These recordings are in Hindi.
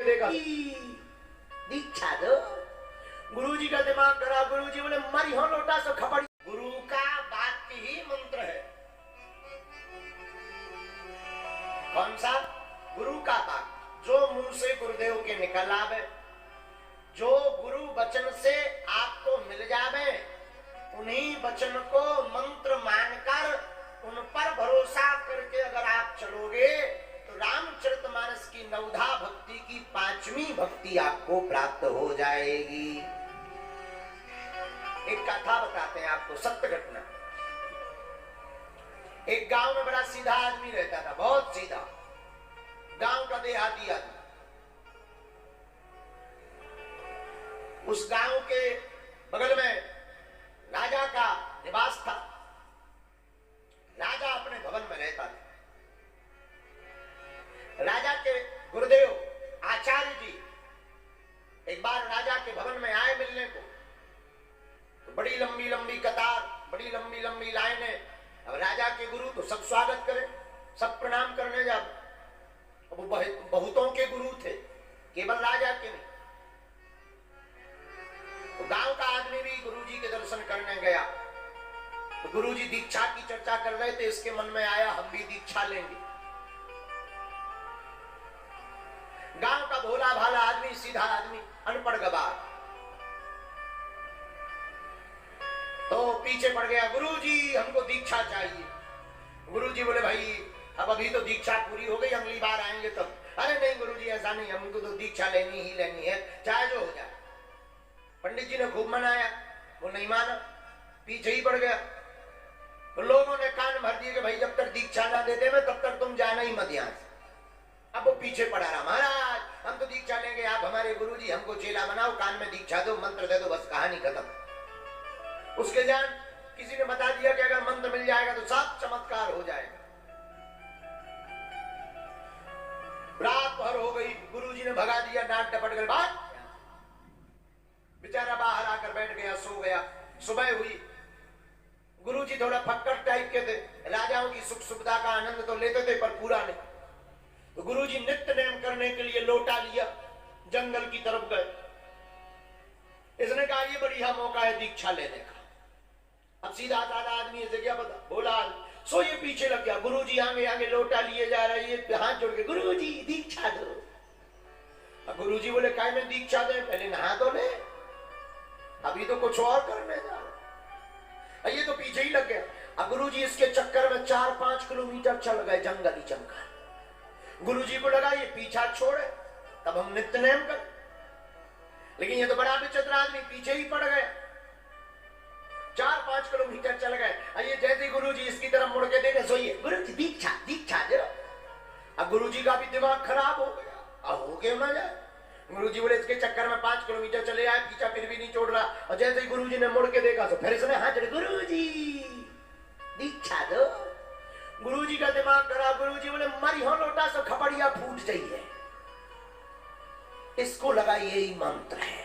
देगा दीक्षा दो। गुरुजी का दिमाग खराब। गुरुजी बोले मरी हो लोटा से खपड़ी। गुरु का वाक्य ही मंत्र है। कौन सा? गुरु का वाक्य जो मुंह से गुरुदेव के निकल आवे, जो गुरु वचन से आपको मिल जावे, उन्हीं वचन को मंत्र मानकर उन पर भरोसा करके अगर आप चलोगे तो रामचरितमानस की नवधा भक्ति की 5वीं भक्ति आपको प्राप्त हो जाएगी। एक कथा बताते हैं आपको, सत्य घटना। एक गांव में बड़ा सीधा आदमी रहता था, बहुत सीधा, गांव का देहाती आदमी। उस गांव के बगल में राजा का निवास था। राजा अपने भवन में रहता था। राजा के गुरुदेव आचार्य जी एक बार राजा के भवन में आए मिलने को। तो बड़ी लंबी लंबी कतार, बड़ी लंबी लंबी लाइनें। अब राजा के गुरु तो सब स्वागत करें, सब प्रणाम करने जा। अब वो बहुतों के गुरु थे, केवल राजा के नहीं। तो गांव का आदमी भी गुरुजी के दर्शन करने गया। तो गुरुजी दीक्षा की चर्चा कर रहे थे। इसके मन में आया हम भी दीक्षा लेंगे। गांव का भोला भाला आदमी, सीधा आदमी, अनपढ़ गवार, तो पीछे पड़ गया। गुरुजी हमको दीक्षा चाहिए। गुरुजी बोले भाई अब अभी तो दीक्षा पूरी हो गई, अगली बार आएंगे तब। अरे नहीं गुरुजी ऐसा नहीं, हमको तो दीक्षा लेनी ही लेनी है, चाहे जो हो जाए। पंडित जी ने खूब मनाया, वो नहीं माना, पीछे ही पड़ गया। तो लोगों ने कान भर दिए कि भाई जब तक दीक्षा ना देते मैं तब तक तुम जाना ही मत यहां से। अब वो पीछे पड़ा रहा। महाराज हम तो दीक्षा लेंगे, आप हमारे गुरुजी, हमको चेला बनाओ, कान में दीक्षा दो, मंत्र दे दो, बस कहानी खत्म। उसके जान किसी ने बता दिया कि अगर मंत्र मिल जाएगा तो सब चमत्कार हो जाएगा। रात भर हो गई, गुरुजी ने भगा दिया, डांट डपट कर बात। बेचारा बाहर आकर बैठ गया, सो गया। सुबह हुई। गुरुजी थोड़ा फक्कड़ टाइप के थे, राजाओं की सुख सुविधा का आनंद तो लेते थे पर पूरा नहीं। तो गुरुजी नित्य नेम करने के लिए लोटा लिया, जंगल की तरफ गए। इसने कहा ये बढ़िया मौका है दीक्षा लेने का। अब सीधा साधा आदमी इसे क्या पता, बोला सो ये पीछे लग गया। गुरुजी आगे आगे लोटा लिए जा रहे, ये हाथ जोड़ के गुरुजी दीक्षा दो। अब गुरुजी बोले काय में दीक्षा दे, पहले नहा तो ले, अभी तो कुछ और करने जा रहा। ये तो पीछे ही लग गया। अब गुरुजी इसके चक्कर में 4-5 किलोमीटर चल गए, जंगल ही जंगल। गुरुजी को लगा ये पीछा छोड़े तब हम नित्य नेम कर, लेकिन ये तो बड़ा विचित्र आदमी, पीछे ही पड़ गया। 4-5 किलोमीटर चल गए। ये जैसे गुरुजी इसकी तरफ मुड़ के देखे, सोइए गुरुजी दीक्षा दीक्षा दे। अब गुरुजी का भी दिमाग खराब हो गया, अब हो गया ना जाए। गुरुजी बोले इसके चक्कर में 5 किलोमीटर चले आए, पीछा फिर भी नहीं छोड़ रहा। और जैसे ही गुरुजी ने मुड़ के देखा तो फिर इसने हाथ जोड़े, गुरुजी दीक्षा दो। गुरुजी का दिमाग खराब। गुरुजी बोले मरी हो लोटा से खपड़िया फूट जाइए। इसको लगा यही मंत्र है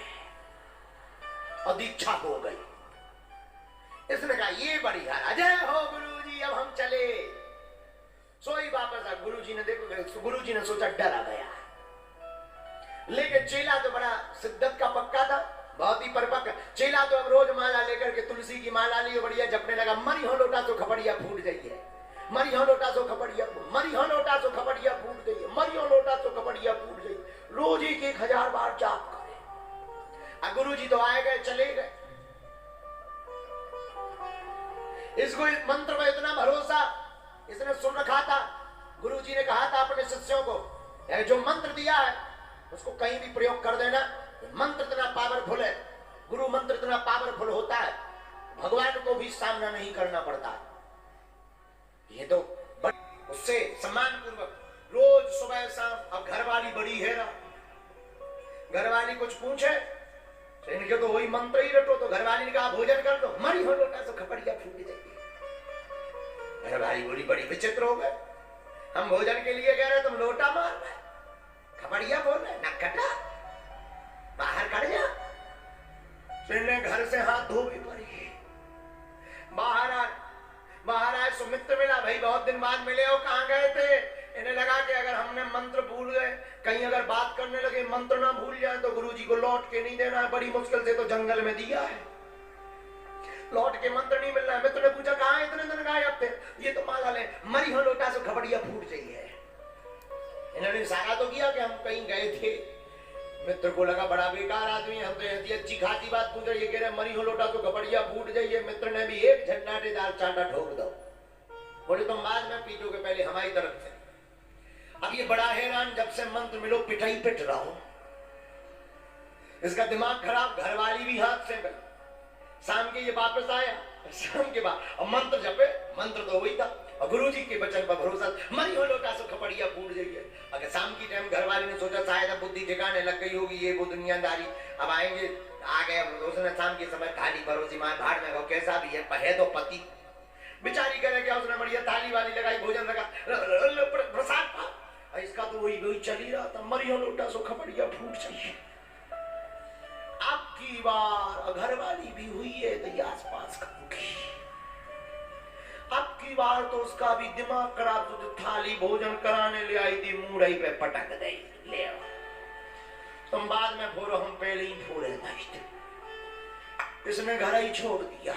और दीक्षा हो गई। इसने कहा ये बढ़िया, अजय हो गुरुजी, अब हम चले। सोई वापस आ। गुरुजी ने देखो, गुरुजी ने सोचा डरा गया, लेकिन चेला तो बड़ा सिद्धत का पक्का था, बहुत ही परिपक्व। चेला तो अब रोज माला लेकर के तुलसी की माला ली, बढ़िया जपने लगा। मरी हो लोटा तो खपड़िया फूट जाइए, मरी हो लोटा तो खपड़िया, मरी हो लोटा तो खपड़िया फूट जाइए, मरी हो लोटा तो खपड़िया फूट जाइए। रोज 1000 बार जाप करे। गुरुजी तो आए गए, चले गए। इसको इस मंत्र में इतना भरोसा, इसने सुन रखा था। गुरुजी ने कहा था अपने शिष्यों को, जो मंत्र दिया है उसको कहीं भी प्रयोग कर देना। मंत्र इतना पावरफुल है, गुरु मंत्र इतना पावरफुल होता है, भगवान को भी सामना नहीं करना पड़ता। ये तो उससे सम्मान पूर्वक रोज सुबह शाम। अब घरवाली बड़ी है ना, घरवाली कुछ पूछे तो इनके तो वही मंत्र ही रटो। तो घरवाली ने कहा भोजन कर दो, मरी हो लोटा से खपड़िया फूट जाएगी। घरवाली बोली बड़ी विचित्र हो गए, हम भोजन के लिए कह रहे तुम लोटा मार रहे, खपड़िया बोल रहे, नक्कटा बाहर कर जा। फिर घर से हाथ धो भी पड़ी। बाहर आए सुमित्र मिला, भाई बहुत दिन बाद मिले हो, कहाँ गए थे? इन्हें लगा कि अगर हमने मंत्र भूल गए, कहीं अगर बात करने लगे मंत्र ना भूल जाए तो गुरुजी को लौट के नहीं देना है, बड़ी मुश्किल से तो जंगल में दिया है, लौट के मंत्र नहीं मिल रहा है। मित्र ने पूछा कहाँ इतने दिन गायब थे? ये तो माला ले मरी हो लोटा से खबड़िया फूट जाइए। इन्होंने इशारा तो किया कि हम कहीं गए थे। मित्र को लगा बड़ा बेकार आदमी है, हम तो ऐसी अच्छी खासी बात पूछ रहे, ये कह रहे मरी हो लोटा तो खबड़िया फूट जाइए। मित्र ने भी एक झंडाटेदार चांटा ठोक दो, बोले तुम बाद में पीटोगे, पहले हमारी तरफ से। अब ये बड़ा हैरान, जब से मंत्र मिलो पिटाई पिट रहा हूं, इसका दिमाग खराब, घरवाली भी हाथ से गई। शाम के ये वापस आया, शाम के बाद और मंत्र जपे, मंत्र तो वही था और गुरुजी के वचन पर भरोसा, मरी हो लोटा सो खपड़िया फूट जाइए। अगर शाम की टाइम घरवाली ने सोचा शायद अब बुद्धि ठिकाने लग गई होगी, ये वो दुनियादारी अब आएंगे, आ गए। उसने शाम के समय थाली परोसी, मां भाड़ में गो कैसा भी है पहे तो पति, बेचारी करे क्या, उसने बढ़िया थाली वाली लगाई, भोजन लगा, प्रसाद पा, इसका तो वही चल ही रहा था, मरी हो लोटा सो खपड़िया फूट जाइए। आपकी बार घरवाली भी हुई है तो ये आसपास का होगी, आपकी बार तो उसका भी दिमाग खराब, तो थाली भोजन कराने ले आई थी, मुड़ई पे पटक दे, ले तुम बाद में फोड़ो, हम पहले ही फोड़े नहीं। इसने घर ही छोड़ दिया,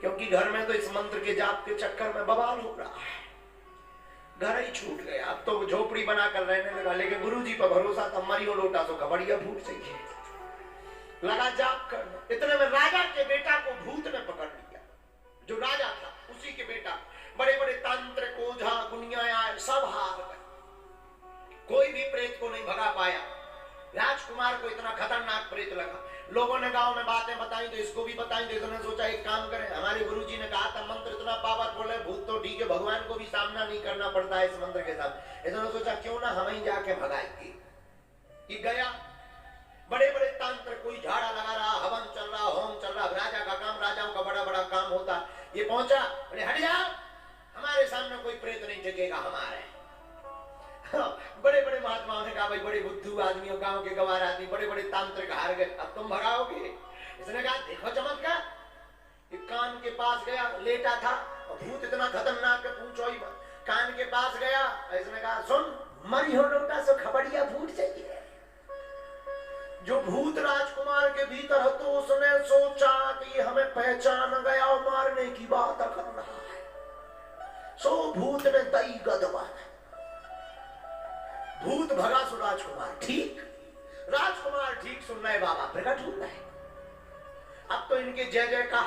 क्योंकि घर में तो इस मंत्र के जाप के चक्कर में बवाल हो रहा है, घर ही छूट गया। अब तो झोपड़ी बनाकर रहने लगा, लेकिन गुरुजी पर भरोसा था, मरी हो लोटा तो खबड़िया फूट जाइए। लगा जाप करना, इतने में राजा के बेटा को भूत ने पकड़ लिया, जो राजा था उसी के बेटा। बड़े बड़े तांत्रिक ओझा गुनिया आए, सब हार गए, कोई भी प्रेत को नहीं भगा पाया। राजकुमार को इतना खतरनाक प्रेत लगा, लोगों ने गांव में बातें बताई तो इसको भी बताई, तो इसने सोचा एक काम करें, हमारे गुरुजी ने कहा था मंत्र इतना पावरफुल है, भूत तो ठीक है, भगवान को भी सामना नहीं करना पड़ता है इस मंत्र के साथ। इसने सोचा क्यों ना हम ही जाके भगाएंगे। ये गया, बड़े बड़े तांत्रिक, कोई झाड़ा लगा रहा, हवन चल रहा, होम चल रहा, राजा का काम, राजाओं का बड़ा बड़ा काम होता। ये पहुंचा, बोले हट जाओ, हमारे सामने कोई प्रेत नहीं टिकेगा हमारे। बड़े बड़े महात्माओं ने कहा भाई बड़े बुद्धू आदमियों, गांव के गवार आदमी, बड़े बड़े तांत्रिक हार गए, अब तुम भगाओगे? इसने कहा देखो चमत्कार। ये कान के पास गया, लेटा था और भूत इतना खतरनाक है पूछो ही मत। कान के पास गया, इसने कहा सुन, मरी हो लोटा सो खबड़िया फूट जाइए। जो भूत राजकुमार के भीतर है, तो उसने सोचा कि हमें पहचान गया और मारने की बात कर रहा है, सो भूत ने दई गदवा, भूत भगा सो राजकुमार ठीक, राजकुमार ठीक, सुन रहे बाबा प्रकट हो रहे। अब तो इनके जय जय का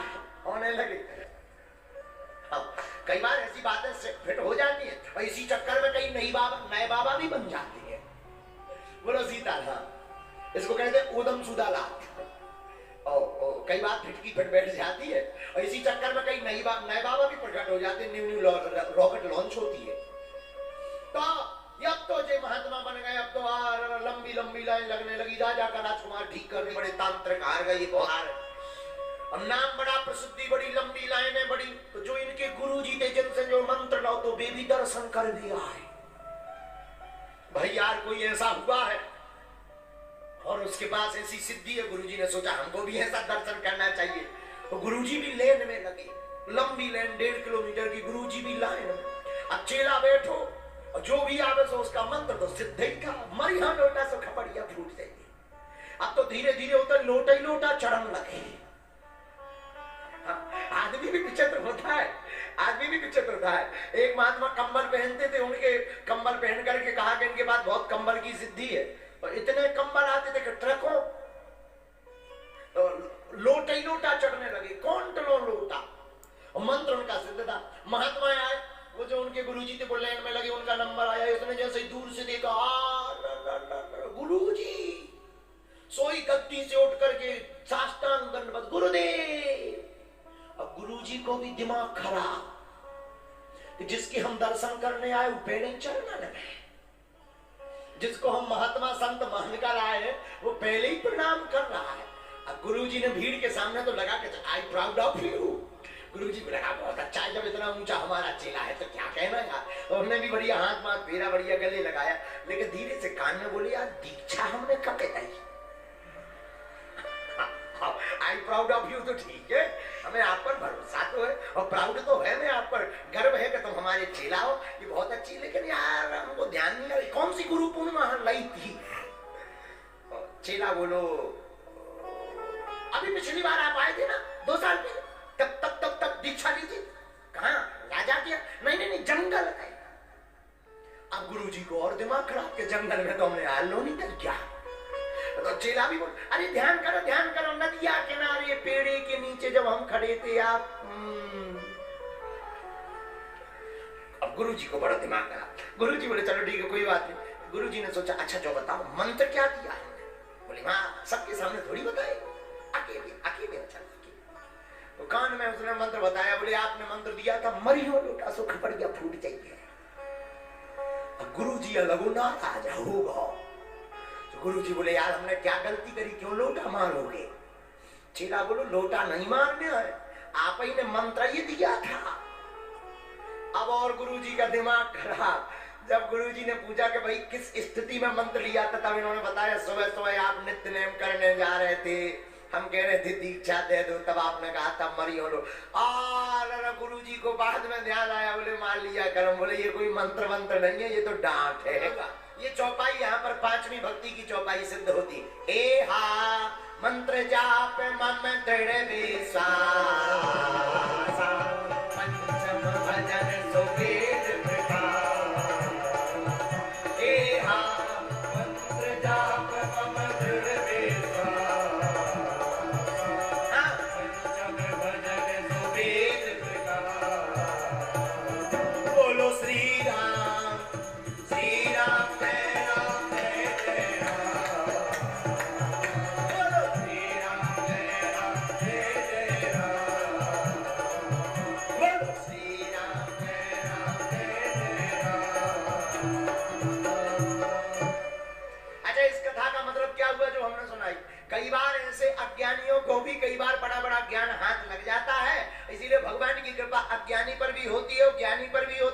होने लगे। अब कई बार ऐसी बातें फिट हो जाती है और इसी चक्कर में कई नए बाबा भी बन जाती है। बोलो सीताराम, इसको कहते हैं ऊधम सुधा लात। और कई बार फिटकी फिट बैठ जाती है और इसी चक्कर में कई नए बाबा भी प्रकट हो जाते हैं, न्यू रॉकेट लॉन्च होती है। तो अब तो जय महात्मा बन गए, अब तो लंबी लंबी लाइन लगने लगी, राजा का राजकुमार ठीक कर दी, बड़े तांत्रिक हार गए, ये बहुत अब नाम बड़ा, प्रसिद्धि बड़ी, लंबी लाइनें बड़ी। तो जो इनके गुरुजी थे जिनसे जो मंत्र लो, तो वे भी दर्शन कर दिया है। भाई यार कोई ऐसा हुआ है और उसके पास ऐसी सिद्धि है, गुरुजी ने सोचा हमको भी ऐसा दर्शन करना चाहिए। तो गुरुजी भी लेन में लगे, लंबी लाइन 1.5 किलोमीटर की, गुरुजी भी लाइन में। अब चेला बैठो और जो भी आवे सो उसका मंत्र तो सिद्ध ही था, मरी हाँ लोटा सो खपड़िया फूट जाएगी। अब तो धीरे धीरे उधर लोटा ही लोटा चढ़न लगे। आदमी भी विचित्र होता है, आदमी भी विचित्र होता है। एक महात्मा कंबल पहनते थे, उनके कंबल पहन करके कहा कि इनके पास बहुत कंबल की सिद्धि है, और इतने कंबल आते थे कि ट्रकों तो लोटा ही लोटा चढ़ने लगे, कौन टलो लोटा, और मंत्र उनका सिद्ध था। महात्मा आए, वो जो उनके गुरुजी थे वो लाइन में लगे, उनका नंबर आया, उसने जैसे दूर से देखा, गुरुजी, सोई गद्दी से उठ करके साष्टांग दंडवत, गुरुदेव। अब गुरुजी को भी दिमाग खराब, जिसके हम दर्शन करने आए वो पेड़े चढ़ना लगे, जिसको हम महात्मा संत मान कर आए हैं वो पहले ही प्रणाम कर रहा है। अब गुरुजी ने भीड़ के सामने तो लगा के आई प्राउड ऑफ यू, गुरुजी को लगा बहुत अच्छा है, जब इतना ऊंचा हमारा चेला है तो क्या कहना यार। और हमने भी बढ़िया हाथ माथ फेरा, बढ़िया गले लगाया, लेकिन धीरे से कान में बोले यार दीक्षा हमने कब बताई, आई प्राउड ऑफ यू तो ठीक है, हमें आप पर भरोसा तो है और प्राउड तो है, मैं आप पर गर्व है कि तुम हमारे चेला हो, ये बहुत अच्छी, लेकिन यार हमको ध्यान नहीं लगा कौन सी गुरु पूर्णिमा लाई थी। चेला बोलो अभी पिछली बार आप आए थे ना 2 साल पहले, तब दीक्षा ली थी। कहाँ राजा किया? नहीं जंगल है। अब गुरुजी को और दिमाग खराब के जंगल में तो हमने हाल लो नहीं कर क्या। तो चेला भी बोल अरे ध्यान करो नदिया किनारे पेड़े के नीचे जब हम खड़े थे आप। अब गुरुजी को बड़ा दिमाग खराब। गुरुजी बोले चलो ठीक है कोई बात नहीं। गुरुजी ने सोचा अच्छा जो बताओ मंत्र क्या दिया है? बोले हाँ सबके सामने थोड़ी बताए, अकेले अच्छा तो कान में उसने मंत्र बताया। बोले आपने मंत्र दिया था मरियो लोटा सो खपड़ गया फूट जाइए। अब गुरुजी लगो नाराज होगा। तो गुरुजी बोले यार हमने क्या गलती करी, क्यों लोटा मारोगे? चेला बोलो लोटा नहीं मारने है, आप ही ने मंत्र ये दिया था। अब और गुरुजी का दिमाग खराब। जब गुरुजी ने पूछा कि भाई किस स्थिति में मंत्र लिया था, तब इन्होंने बताया सुबह सुबह आप नित्य नेम करने जा रहे थे, हम कह रहे थे दीक्षा दे दो, तब आपने कहा था मरी हो लो। गुरुजी को बाद में ध्यान आया, बोले मान लिया करम। बोले ये कोई मंत्र मंत्र नहीं है, ये तो डांट है। ये चौपाई यहाँ पर 5वीं भक्ति की चौपाई सिद्ध होती। ए हा मंत्र जाप मम दृढ़ विश्वास, पंचम भजन सुवेद प्रकाश। ए हा मंत्र जाप मम दृढ़ विश्वास, पंचम भजन सुवेद प्रकाश। बोलो श्री राम जय राम जय राम। बोलो श्री राम जय राम। बोलो श्री राम जय राम। अच्छा इस कथा का मतलब क्या हुआ जो हमने सुनाई? कई बार ऐसे अज्ञानियों को भी कई बार बड़ा बड़ा ज्ञान हाथ लग जाता है, इसीलिए भगवान की कृपा अज्ञानी पर भी होती है और ज्ञानी पर भी होती है।